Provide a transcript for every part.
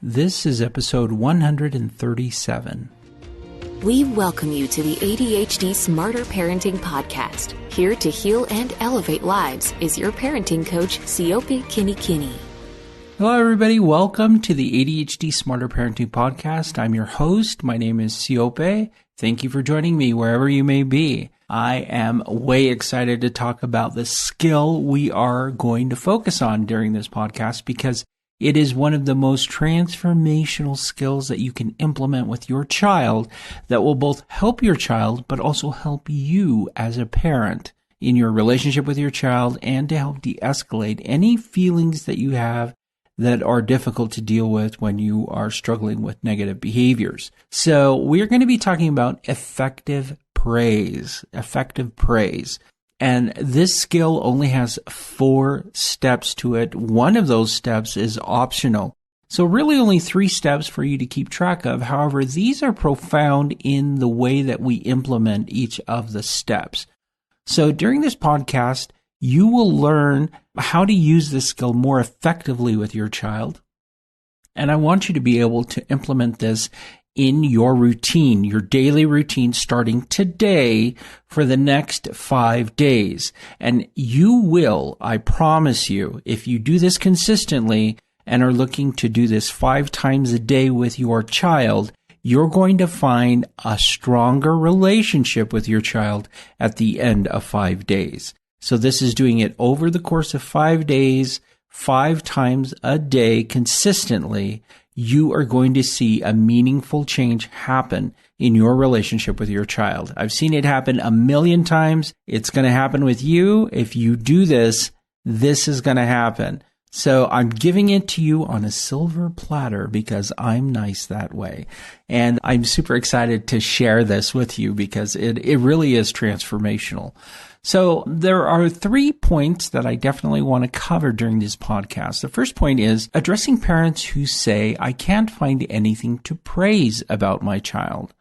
This is episode 137. We welcome you to the ADHD Smarter Parenting Podcast. Here to heal and elevate lives is your parenting coach, COP Kinney. Hello, everybody. Welcome to the ADHD Smarter Parenting Podcast. I'm your host. My name is COP. Thank you for joining me wherever you may be. I am way excited to talk about the skill we are going to focus on during this podcast because it is one of the most transformational skills that you can implement with your child that will both help your child, but also help you as a parent in your relationship with your child and to help de-escalate any feelings that you have that are difficult to deal with when you are struggling with negative behaviors. So we're going to be talking about effective praise. And this skill only has 4 steps to it. One of those steps is optional. So really only 3 steps for you to keep track of. However, these are profound in the way that we implement each of the steps. So during this podcast, you will learn how to use this skill more effectively with your child. And I want you to be able to implement this in your routine, your daily routine starting today for the next 5 days. And you will, I promise you, if you do this consistently and are looking to do this 5 times a day with your child, you're going to find a stronger relationship with your child at the end of 5 days. So this is doing it over the course of 5 days, 5 times a day consistently. You are going to see a meaningful change happen in your relationship with your child. I've seen it happen a million times. It's going to happen with you. If you do this, this is going to happen. So I'm giving it to you on a silver platter because I'm nice that way. And I'm super excited to share this with you because it really is transformational. So there are 3 points that I definitely want to cover during this podcast. The first point is addressing parents who say, I can't find anything to praise about my child.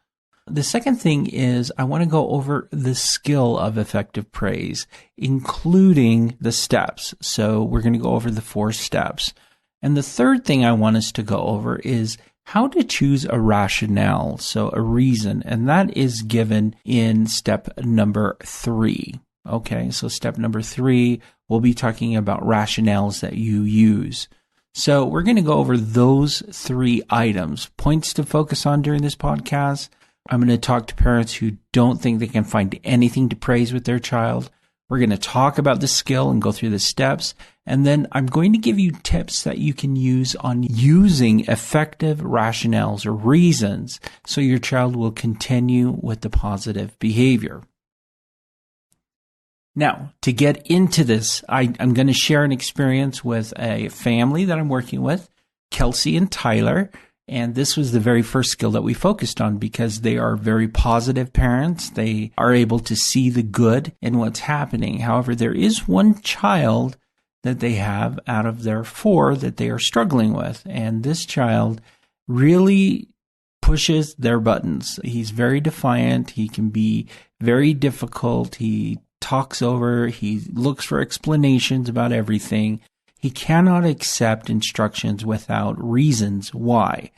The second thing is I want to go over the skill of effective praise, including the steps. So we're going to go over the 4 steps. And the third thing I want us to go over is how to choose a rationale, so a reason. And that is given in step number 3. Okay, so step number 3, we'll be talking about rationales that you use. So we're going to go over those 3 items, points to focus on during this podcast. I'm going to talk to parents who don't think they can find anything to praise with their child. We're going to talk about the skill and go through the steps. And then I'm going to give you tips that you can use on using effective rationales or reasons so your child will continue with the positive behavior. Now, to get into this, I'm going to share an experience with a family that I'm working with, Kelsey and Tyler. And this was the very first skill that we focused on because they are very positive parents. They are able to see the good in what's happening. However, there is one child that they have out of their 4 that they are struggling with. And this child really pushes their buttons. He's very defiant. He can be very difficult. He talks over. He looks for explanations about everything. He cannot accept instructions without reasons why.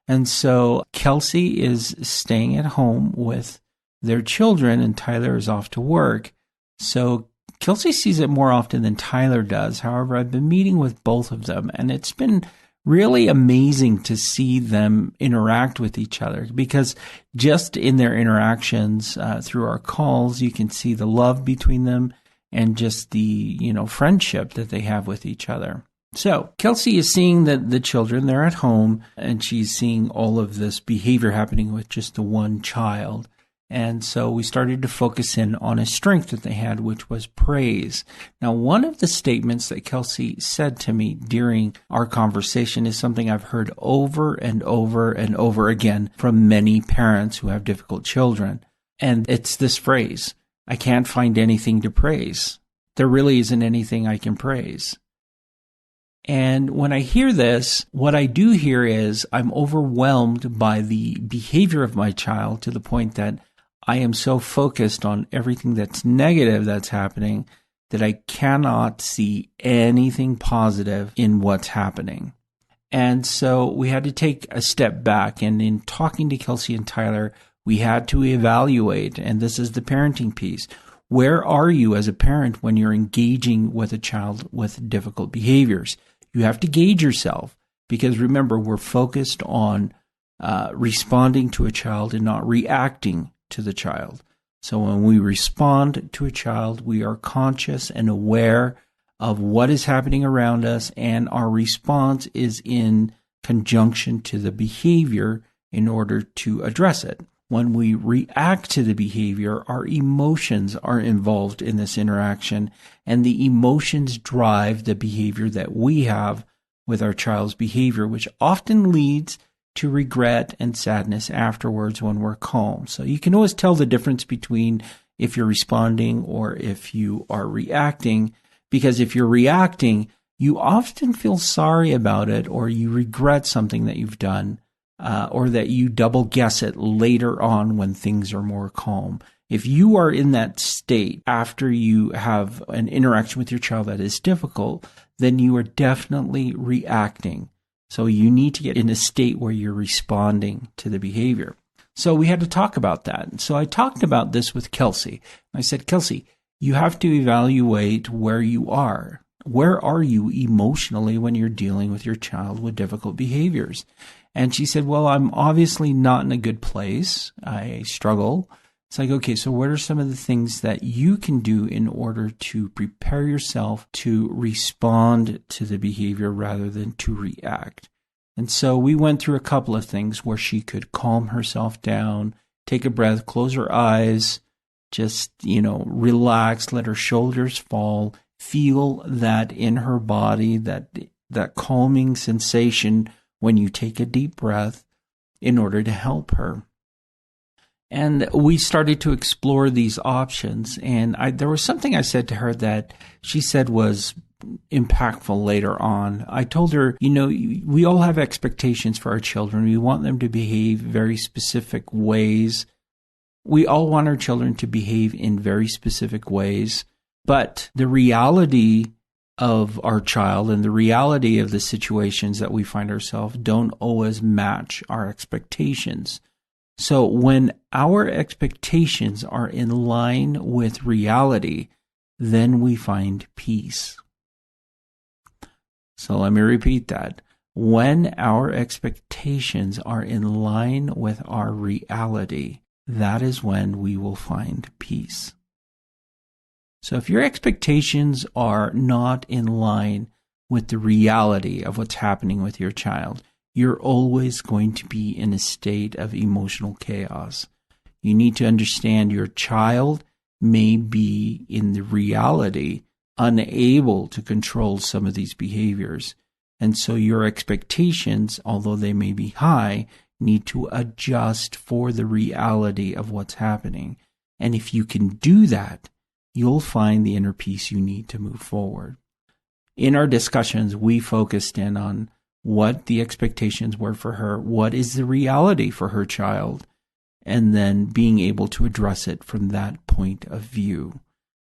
And so Kelsey is staying at home with their children and Tyler is off to work. So Kelsey sees it more often than Tyler does. However, I've been meeting with both of them and it's been really amazing to see them interact with each other because just in their interactions through our calls, you can see the love between them and just the, friendship that they have with each other. So Kelsey is seeing the children, they're at home, and she's seeing all of this behavior happening with just the one child. And so we started to focus in on a strength that they had, which was praise. Now, one of the statements that Kelsey said to me during our conversation is something I've heard over and over and over again from many parents who have difficult children. And it's this phrase, I can't find anything to praise. There really isn't anything I can praise. And when I hear this, what I do hear is I'm overwhelmed by the behavior of my child to the point that I am so focused on everything that's negative that's happening that I cannot see anything positive in what's happening. And so we had to take a step back. And in talking to Kelsey and Tyler, we had to evaluate, and this is the parenting piece. Where are you as a parent when you're engaging with a child with difficult behaviors? You have to gauge yourself, because remember, we're focused on responding to a child and not reacting to the child. So when we respond to a child, we are conscious and aware of what is happening around us, and our response is in conjunction to the behavior in order to address it. When we react to the behavior, our emotions are involved in this interaction, and the emotions drive the behavior that we have with our child's behavior, which often leads to regret and sadness afterwards when we're calm. So you can always tell the difference between if you're responding or if you are reacting, because if you're reacting, you often feel sorry about it, or you regret something that you've done, or that you double guess it later on when things are more calm. If you are in that state after you have an interaction with your child that is difficult, then you are definitely reacting. So you need to get in a state where you're responding to the behavior. So we had to talk about that. So I talked about this with Kelsey. I said, Kelsey, you have to evaluate where you are. Where are you emotionally when you're dealing with your child with difficult behaviors? And she said, well, I'm obviously not in a good place. I struggle. It's like, okay, so what are some of the things that you can do in order to prepare yourself to respond to the behavior rather than to react? And so we went through a couple of things where she could calm herself down, take a breath, close her eyes, just, relax, let her shoulders fall, feel that in her body, that calming sensation when you take a deep breath in order to help her. And we started to explore these options. And there was something I said to her that she said was impactful later on. I told her, we all have expectations for our children. We want them to behave very specific ways. We all want our children to behave in very specific ways. But the reality of our child and the reality of the situations that we find ourselves don't always match our expectations. So when our expectations are in line with reality, then we find peace. So let me repeat that. When our expectations are in line with our reality, that is when we will find peace. So if your expectations are not in line with the reality of what's happening with your child, you're always going to be in a state of emotional chaos. You need to understand your child may be in the reality unable to control some of these behaviors. And so your expectations, although they may be high, need to adjust for the reality of what's happening. And if you can do that, you'll find the inner peace you need to move forward. In our discussions, we focused in on what the expectations were for her, what is the reality for her child, and then being able to address it from that point of view.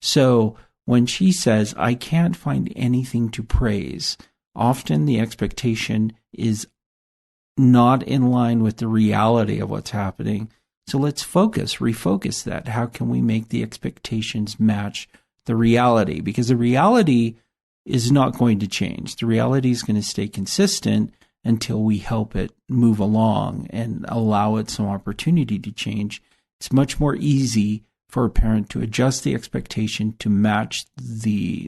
So when she says, I can't find anything to praise, often the expectation is not in line with the reality of what's happening. So let's refocus that. How can we make the expectations match the reality? Because the reality is not going to change. The reality is going to stay consistent until we help it move along and allow it some opportunity to change. It's much more easy for a parent to adjust the expectation to match the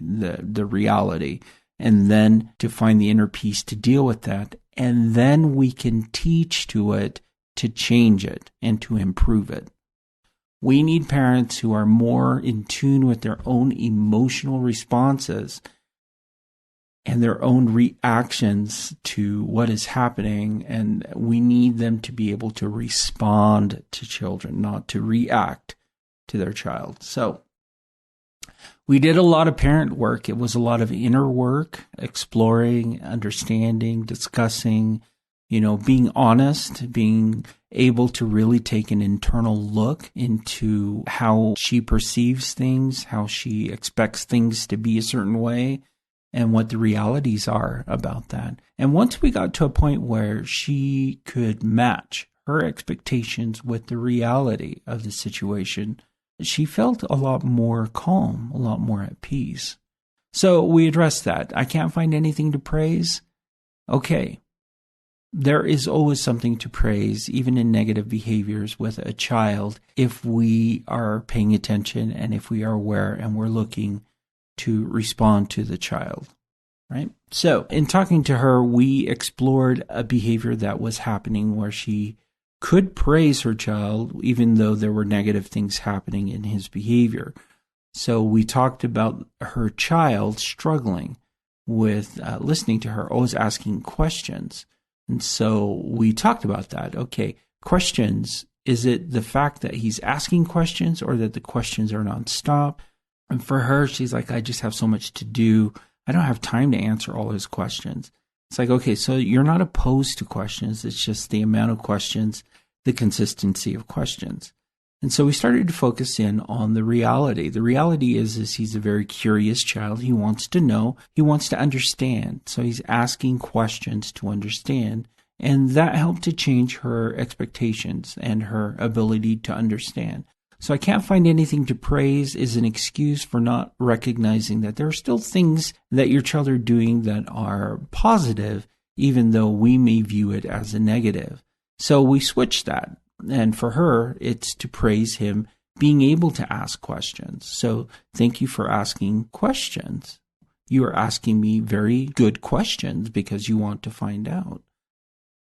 reality, and then to find the inner peace to deal with that. And then we can teach to it to change it and to improve it. We need parents who are more in tune with their own emotional responses and their own reactions to what is happening. And we need them to be able to respond to children, not to react to their child. So we did a lot of parent work. It was a lot of inner work, exploring, understanding, discussing, being honest, being able to really take an internal look into how she perceives things, how she expects things to be a certain way, and what the realities are about that. And once we got to a point where she could match her expectations with the reality of the situation, she felt a lot more calm, a lot more at peace. So we addressed that. I can't find anything to praise. Okay. There is always something to praise, even in negative behaviors with a child, if we are paying attention and if we are aware and we're looking to respond to the child, right? So in talking to her, we explored a behavior that was happening where she could praise her child, even though there were negative things happening in his behavior. So we talked about her child struggling with listening to her, always asking questions. And so we talked about that. Okay, questions. Is it the fact that he's asking questions or that the questions are nonstop? And for her, she's like, I just have so much to do. I don't have time to answer all his questions. It's like, okay, so you're not opposed to questions. It's just the amount of questions, the consistency of questions. And so we started to focus in on the reality. The reality is he's a very curious child. He wants to know. He wants to understand. So he's asking questions to understand. And that helped to change her expectations and her ability to understand. So I can't find anything to praise is an excuse for not recognizing that there are still things that your child are doing that are positive, even though we may view it as a negative. So we switched that. And for her, it's to praise him being able to ask questions. So thank you for asking questions. You are asking me very good questions because you want to find out.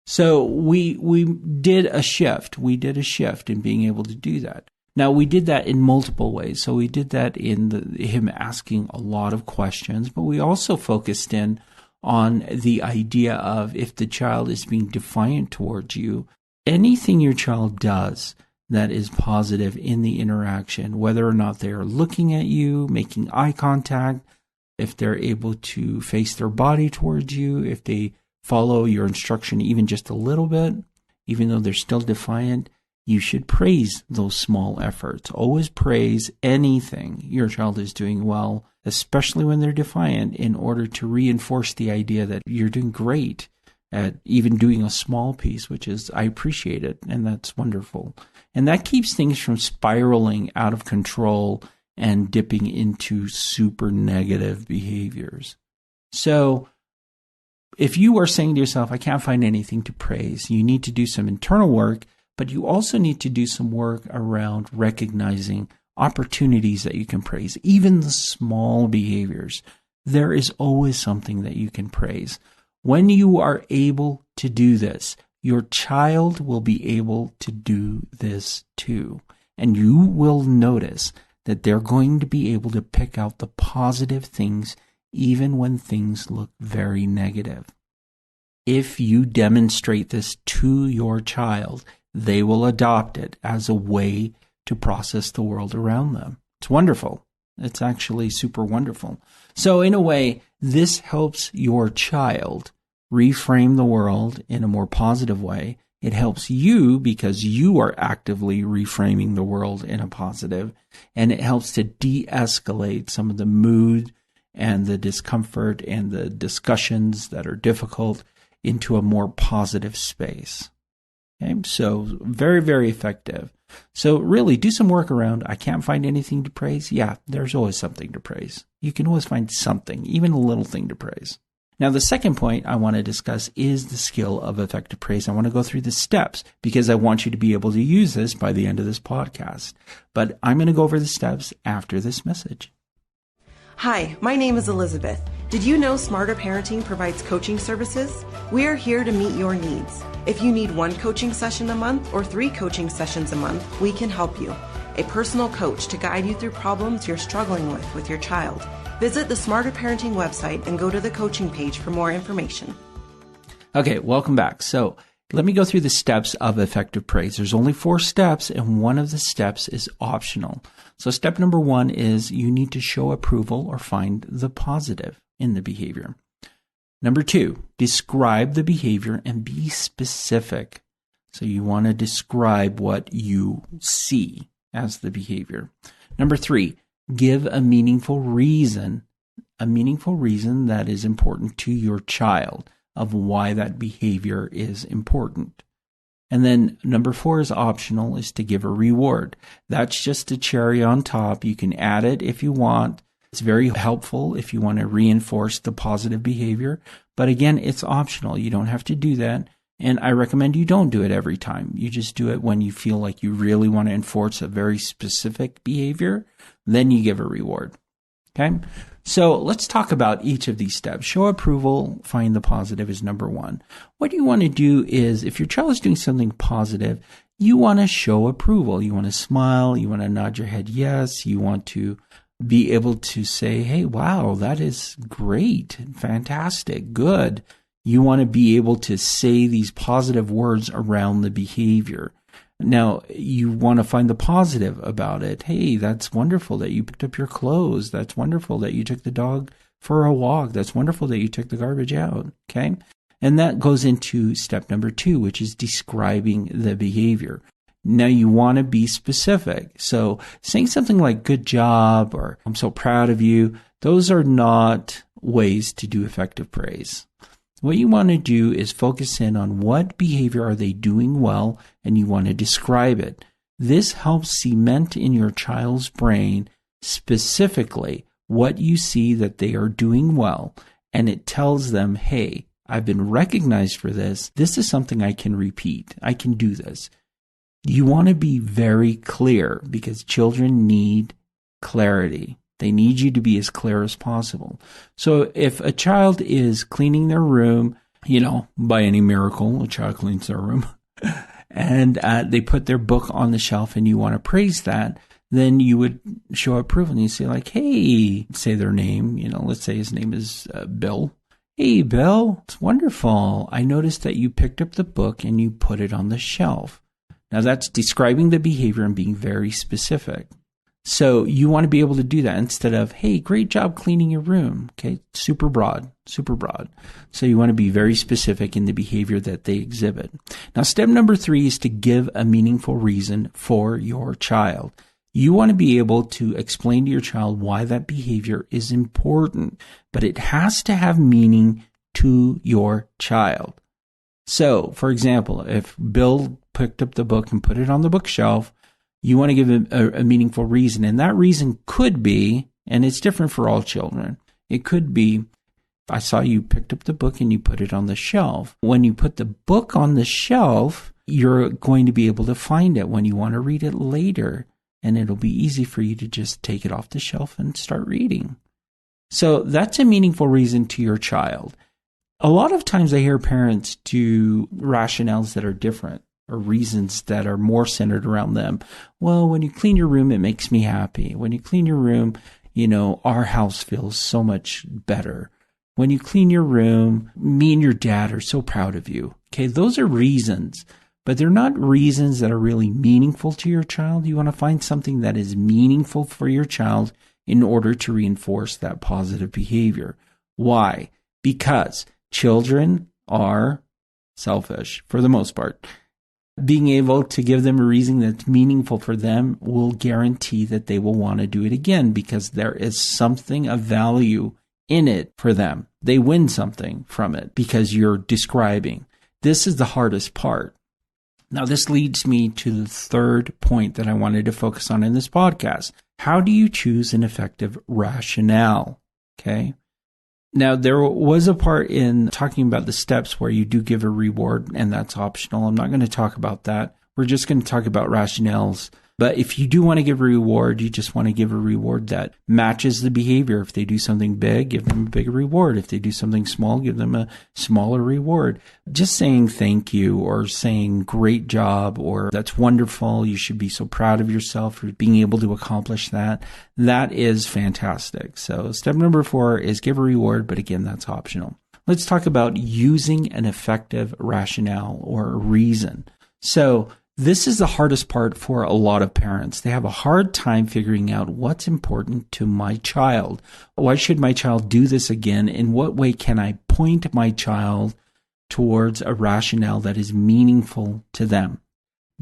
So we did a shift. We did a shift in being able to do that. Now, we did that in multiple ways. So we did that in him asking a lot of questions, but we also focused in on the idea of if the child is being defiant towards you, anything your child does that is positive in the interaction, whether or not they are looking at you, making eye contact, if they're able to face their body towards you, if they follow your instruction even just a little bit, even though they're still defiant, you should praise those small efforts. Always praise anything your child is doing well, especially when they're defiant, in order to reinforce the idea that you're doing great at even doing a small piece, which is, I appreciate it, and that's wonderful. And that keeps things from spiraling out of control and dipping into super negative behaviors. So if you are saying to yourself, I can't find anything to praise, you need to do some internal work, but you also need to do some work around recognizing opportunities that you can praise, even the small behaviors. There is always something that you can praise. When you are able to do this, your child will be able to do this too. And you will notice that they're going to be able to pick out the positive things even when things look very negative. If you demonstrate this to your child, they will adopt it as a way to process the world around them. It's wonderful. It's actually super wonderful. So in a way, this helps your child reframe the world in a more positive way. It helps you because you are actively reframing the world in a positive, and it helps to de-escalate some of the mood and the discomfort and the discussions that are difficult into a more positive space. Okay, so very, very effective. So really do some work around, I can't find anything to praise. Yeah, there's always something to praise. You can always find something, even a little thing to praise. Now, the second point I want to discuss is the skill of effective praise. I want to go through the steps because I want you to be able to use this by the end of this podcast. But I'm going to go over the steps after this message. Hi, my name is Elizabeth. Did you know Smarter Parenting provides coaching services? We are here to meet your needs. If you need 1 coaching session a month or 3 coaching sessions a month, we can help you. A personal coach to guide you through problems you're struggling with your child. Visit the Smarter Parenting website and go to the coaching page for more information. Okay, welcome back. So let me go through the steps of effective praise. There's only 4 steps, and one of the steps is optional. So step number 1 is you need to show approval or find the positive in the behavior. Number 2, describe the behavior and be specific. So you want to describe what you see as the behavior. Number 3, give a meaningful reason a meaningful reason that is important to your child of why that behavior is important. And then number 4 is optional, is to give a reward. That's just a cherry on top. You can add it if you want. It's very helpful if you want to reinforce the positive behavior. But again, it's optional. You don't have to do that. And I recommend you don't do it every time. You just do it when you feel like you really want to enforce a very specific behavior. Then you give a reward. Okay? So let's talk about each of these steps. Show approval, find the positive is number 1. What you want to do is, if your child is doing something positive, you want to show approval. You want to smile. You want to nod your head yes. You want to be able to say, hey, wow, that is great, fantastic, good. You want to be able to say these positive words around the behavior. Now, you want to find the positive about it. Hey, that's wonderful that you picked up your clothes. That's wonderful that you took the dog for a walk. That's wonderful that you took the garbage out. Okay? And that goes into step number 2, which is describing the behavior. Now, you want to be specific. So saying something like good job or I'm so proud of you, those are not ways to do effective praise. What you want to do is focus in on what behavior are they doing well, and you want to describe it. This helps cement in your child's brain specifically what you see that they are doing well, and it tells them, hey, I've been recognized for this. This is something I can repeat. I can do this. You want to be very clear because children need clarity. They need you to be as clear as possible. So if a child is cleaning their room, by any miracle, a child cleans their room, and they put their book on the shelf and you want to praise that, then you would show approval and you say like, hey, say their name, let's say his name is Bill. Hey, Bill, it's wonderful. I noticed that you picked up the book and you put it on the shelf. Now that's describing the behavior and being very specific. So you want to be able to do that instead of, hey, great job cleaning your room. Okay, super broad. So you want to be very specific in the behavior that they exhibit. Now, step number 3 is to give a meaningful reason for your child. You want to be able to explain to your child why that behavior is important, but it has to have meaning to your child. So, for example, if Bill picked up the book and put it on the bookshelf, you want to give a meaningful reason. And that reason could be, and it's different for all children, it could be, I saw you picked up the book and you put it on the shelf. When you put the book on the shelf, you're going to be able to find it when you want to read it later. And it'll be easy for you to just take it off the shelf and start reading. So that's a meaningful reason to your child. A lot of times I hear parents do rationales that are different, or reasons that are more centered around them. Well, when you clean your room, it makes me happy. When you clean your room, our house feels so much better. When you clean your room, me and your dad are so proud of you. Okay, those are reasons, but they're not reasons that are really meaningful to your child. You want to find something that is meaningful for your child in order to reinforce that positive behavior. Why? Because children are selfish for the most part. Being able to give them a reason that's meaningful for them will guarantee that they will want to do it again because there is something of value in it for them. They win something from it because you're describing. This is the hardest part. Now, this leads me to the third point that I wanted to focus on in this podcast. How do you choose an effective rationale? Okay. Now, there was a part in talking about the steps where you do give a reward, and that's optional. I'm not going to talk about that. We're just going to talk about rationales. But if you do want to give a reward, you just want to give a reward that matches the behavior. If they do something big, give them a bigger reward. If they do something small, give them a smaller reward. Just saying thank you or saying great job or that's wonderful, you should be so proud of yourself for being able to accomplish that. That is fantastic. So step number 4 is give a reward, but again, that's optional. Let's talk about using an effective rationale or a reason. So this is the hardest part for a lot of parents. They have a hard time figuring out what's important to my child. Why should my child do this again? In what way can I point my child towards a rationale that is meaningful to them?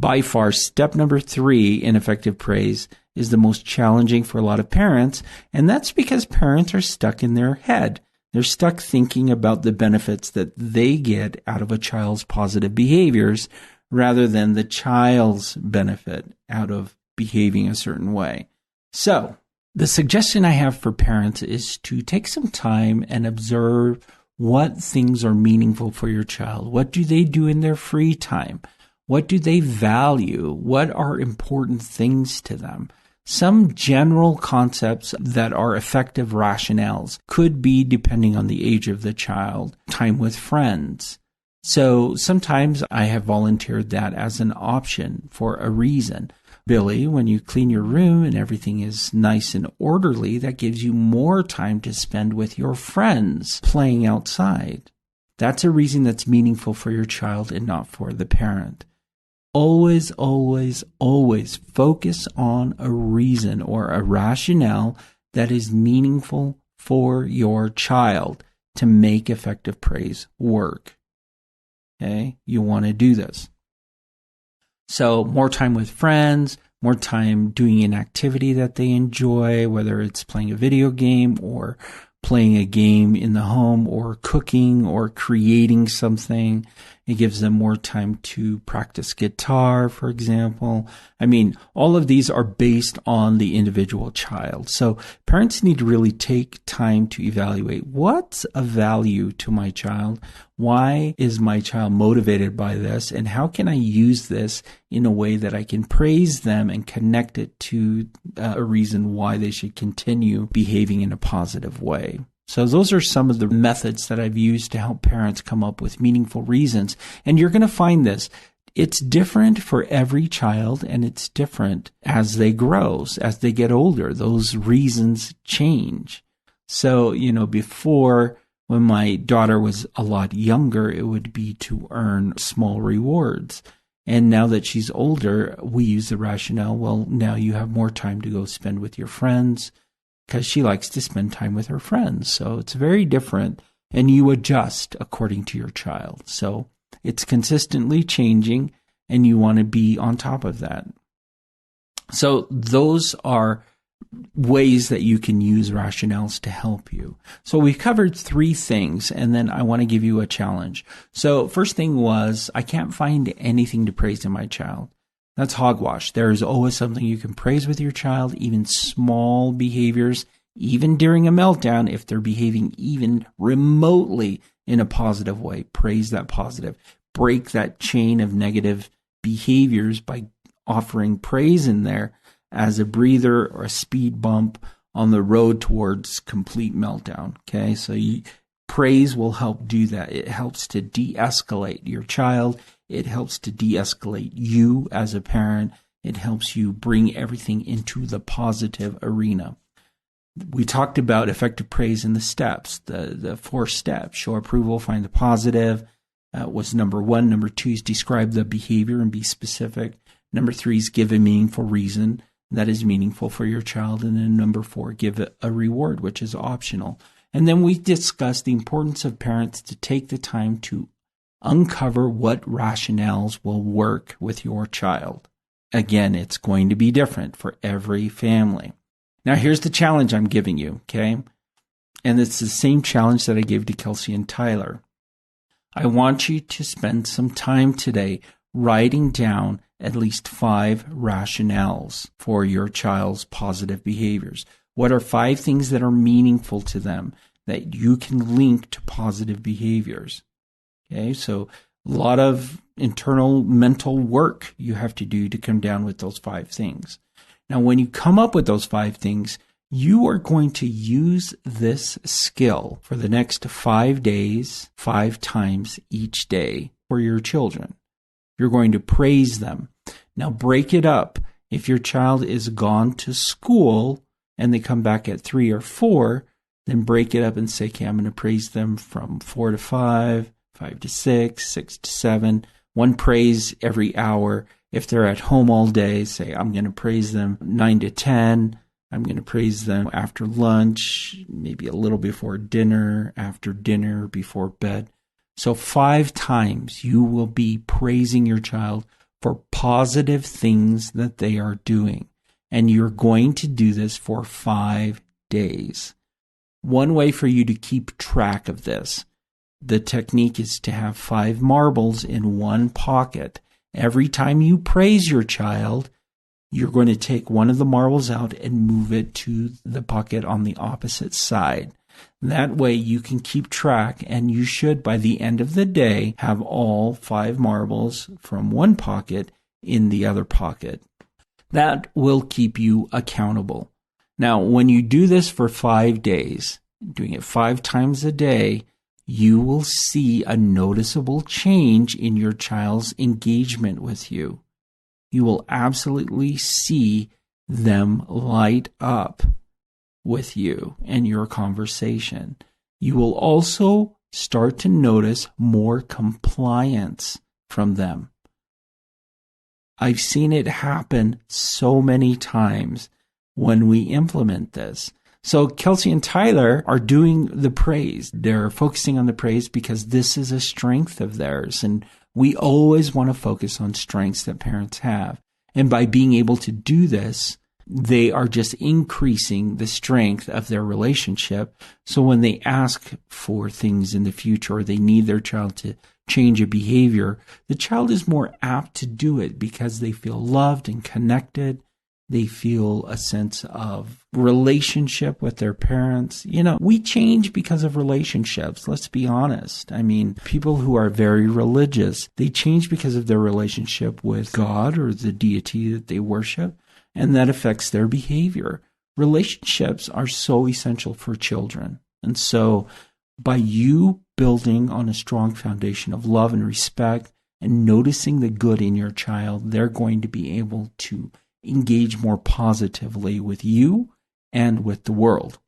By far, step number 3 in effective praise is the most challenging for a lot of parents, and that's because parents are stuck in their head. They're stuck thinking about the benefits that they get out of a child's positive behaviors rather than the child's benefit out of behaving a certain way. So, the suggestion I have for parents is to take some time and observe what things are meaningful for your child. What do they do in their free time? What do they value? What are important things to them? Some general concepts that are effective rationales could be, depending on the age of the child, time with friends. So sometimes I have volunteered that as an option for a reason. Billy, when you clean your room and everything is nice and orderly, that gives you more time to spend with your friends playing outside. That's a reason that's meaningful for your child and not for the parent. Always, always, always focus on a reason or a rationale that is meaningful for your child to make effective praise work. Okay? You want to do this. So more time with friends, more time doing an activity that they enjoy, whether it's playing a video game or playing a game in the home or cooking or creating something. It gives them more time to practice guitar, for example. I mean, all of these are based on the individual child. So parents need to really take time to evaluate what's of value to my child. Why is my child motivated by this? And how can I use this in a way that I can praise them and connect it to a reason why they should continue behaving in a positive way? So those are some of the methods that I've used to help parents come up with meaningful reasons. And you're going to find this. It's different for every child, and it's different as they grow, as they get older. Those reasons change. So, before, when my daughter was a lot younger, it would be to earn small rewards. And now that she's older, we use the rationale, well, now you have more time to go spend with your friends, because she likes to spend time with her friends. So it's very different, and you adjust according to your child. So it's consistently changing, and you want to be on top of that. So those are ways that you can use rationales to help you. So we've covered 3 things, and then I want to give you a challenge. So first thing was, I can't find anything to praise in my child. That's hogwash. There is always something you can praise with your child, even small behaviors, even during a meltdown. If they're behaving even remotely in a positive way, praise that positive. Break that chain of negative behaviors by offering praise in there as a breather or a speed bump on the road towards complete meltdown. Okay, so praise will help do that. It helps to de-escalate your child. It helps to de-escalate you as a parent. It helps you bring everything into the positive arena. We talked about effective praise in the steps, the 4 steps. Show approval, find the positive was number 1. Number 2 is describe the behavior and be specific. Number 3 is give a meaningful reason that is meaningful for your child. And then number 4, give a reward, which is optional. And then we discussed the importance of parents to take the time to uncover what rationales will work with your child. Again, it's going to be different for every family. Now, here's the challenge I'm giving you, okay? And it's the same challenge that I gave to Kelsey and Tyler. I want you to spend some time today writing down at least 5 rationales for your child's positive behaviors. What are 5 things that are meaningful to them that you can link to positive behaviors? Okay, so a lot of internal mental work you have to do to come down with those 5 things. Now, when you come up with those 5 things, you are going to use this skill for the next 5 days, 5 times each day for your children. You're going to praise them. Now, break it up. If your child is gone to school and they come back at 3 or 4, then break it up and say, okay, I'm going to praise them from 4 to 5, 5 to 6, 6 to 7, 1 praise every hour. If they're at home all day, say, I'm going to praise them 9 to 10. I'm going to praise them after lunch, maybe a little before dinner, after dinner, before bed. So 5 times you will be praising your child for positive things that they are doing. And you're going to do this for 5 days. One way for you to keep track of this, the technique is to have 5 marbles in one pocket. Every time you praise your child, you're going to take one of the marbles out and move it to the bucket on the opposite side. That way you can keep track, and you should, by the end of the day, have all 5 marbles from one pocket in the other pocket. That will keep you accountable. Now, when you do this for 5 days, doing it 5 times a day, you will see a noticeable change in your child's engagement with you. You will absolutely see them light up with you and your conversation. You will also start to notice more compliance from them. I've seen it happen so many times when we implement this. So Kelsey and Tyler are doing the praise. They're focusing on the praise because this is a strength of theirs. And we always want to focus on strengths that parents have. And by being able to do this, they are just increasing the strength of their relationship. So when they ask for things in the future, or they need their child to change a behavior, the child is more apt to do it because they feel loved and connected. They feel a sense of relationship with their parents. You know, we change because of relationships. Let's be honest. I mean, people who are very religious, they change because of their relationship with God or the deity that they worship, and that affects their behavior. Relationships are so essential for children. And so by you building on a strong foundation of love and respect and noticing the good in your child, they're going to be able to engage more positively with you and with the world.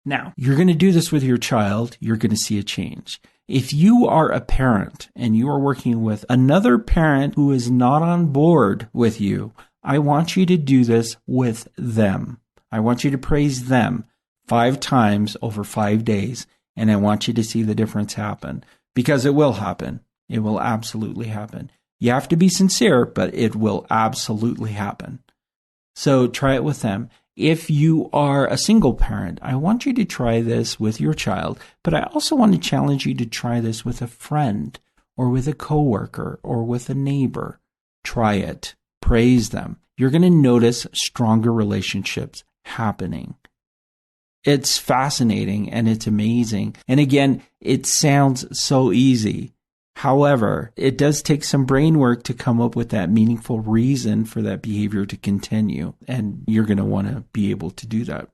Now, you're going to do this with your child. You're going to see a change. If you are a parent and you are working with another parent who is not on board with you, I want you to do this with them. I want you to praise them 5 times over 5 days, and I want you to see the difference happen, because it will happen. It will absolutely happen. You have to be sincere, but it will absolutely happen. So try it with them. If you are a single parent, I want you to try this with your child, but I also want to challenge you to try this with a friend or with a coworker or with a neighbor. Try it. Praise them. You're going to notice stronger relationships happening. It's fascinating and it's amazing. And again, it sounds so easy. However, it does take some brain work to come up with that meaningful reason for that behavior to continue. And you're going to want to be able to do that.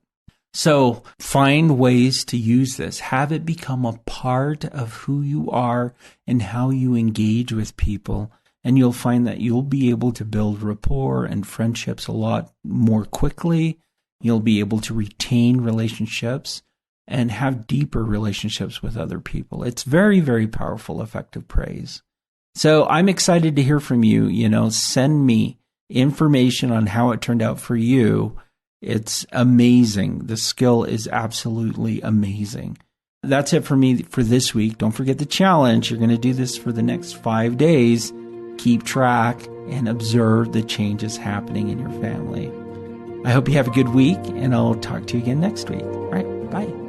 So find ways to use this. Have it become a part of who you are and how you engage with people. And you'll find that you'll be able to build rapport and friendships a lot more quickly. You'll be able to retain relationships and have deeper relationships with other people. It's very, very powerful, effective praise. So I'm excited to hear from you. Send me information on how it turned out for you. It's amazing. The skill is absolutely amazing. That's it for me for this week. Don't forget the challenge. You're going to do this for the next 5 days. Keep track and observe the changes happening in your family. I hope you have a good week, and I'll talk to you again next week. All right, bye.